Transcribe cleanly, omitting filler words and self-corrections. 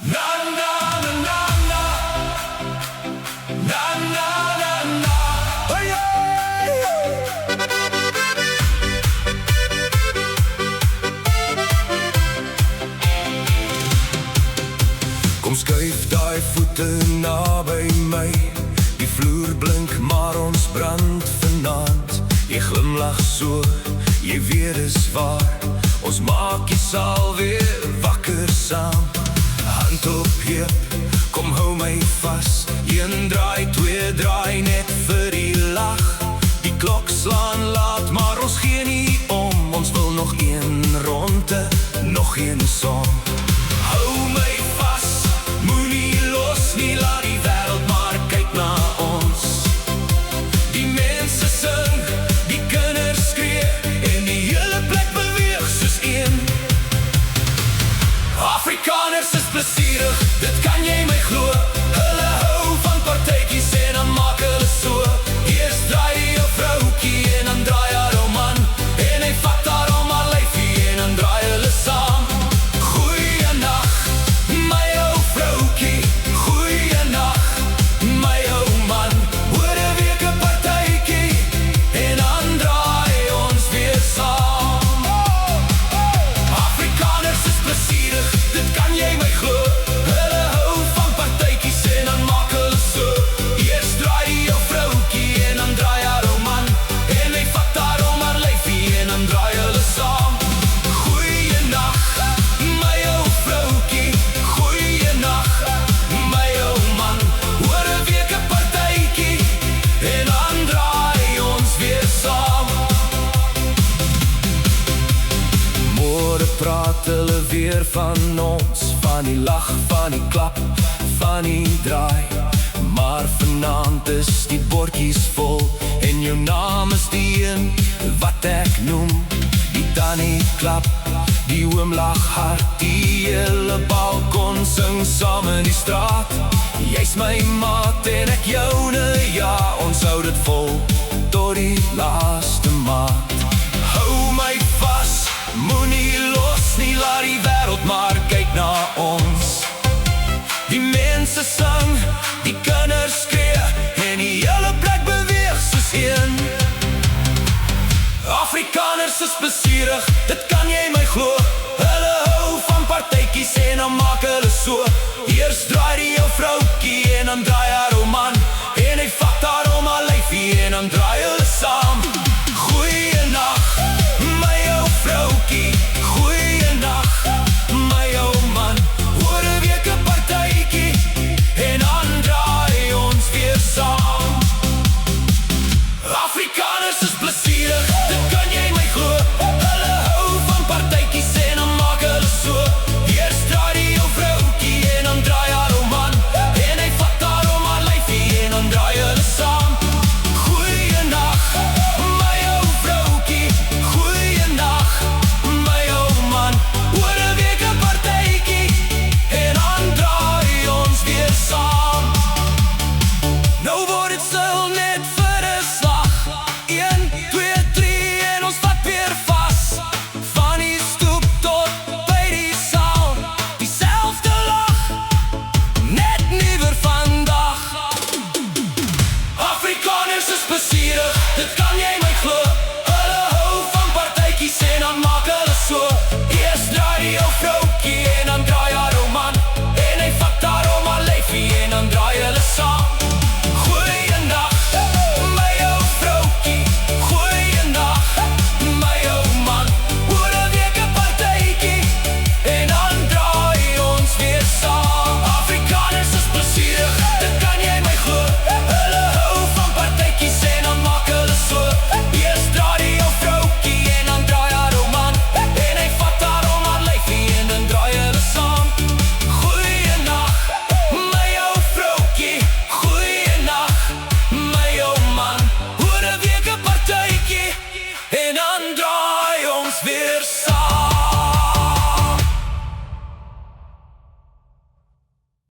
Na na na na na, na na na na, hey, hey, hey. Kom skuif daai voete naby my. Die vloer blink maar ons brand vanaand. Jy glimlag so, jy weet is waar. Ons maak jy sal weer wakker saam. Hand op heup, kom hou my vas. Een draai, twee draai net vir die lag. Die klok slaan laat, maar ons gee nie om. Ons wil nog een ronde, nog een song. Hou my vas, moenie los nie, laat die wêreld maar kyk na ons. Die mense sing, die kinders skree, en die hele plek beweeg soos een. Afrikaners is plesierig, dit kan jy my glo. Hulle hou van partytjies en dan maak hulle so. Eers draai die jou vroukie en dan draai haar ou man. En hy vat haar om haar lyfie en dan draai hulle saam. Goeienag, my ou vroukie. Goeienag, my ou man. Hoor 'n week 'n partytjie en dan draai ons weer saam. Afrikaners is plesierig, dit kan jy my glo. Hulle hou van partytjies en dan maak hulle so. Eers draai die jou vroukie en dan draai haar ou man. En hy vat haar om haar lyfie en dan draai hulle saam. Goeienag, my ou vroukie. Goeienag, my ou man. Hoor 'n week 'n partytjie en dan draai ons weer saam. Môre praat hulle weer van ons, van die lag, van die klap, van die draai. Maar vanaand is die bordjies vol en jou naam is die een wat ek noem. Die tannie klap, die oomlag hart, die hele balkon sing saam in die straat. Jy's my maat en ek joune, ja, ons hou dit vol tot die laaste maand. Hou my vas, moenie los nie, laat die wêreld maar kyk na ons. Die mense sing, die kinders skree, en die hele plek beweeg soos een. Afrikaners is plesierig, dit kan jy my glo. Hulle hou van partytjies en dan maak hulle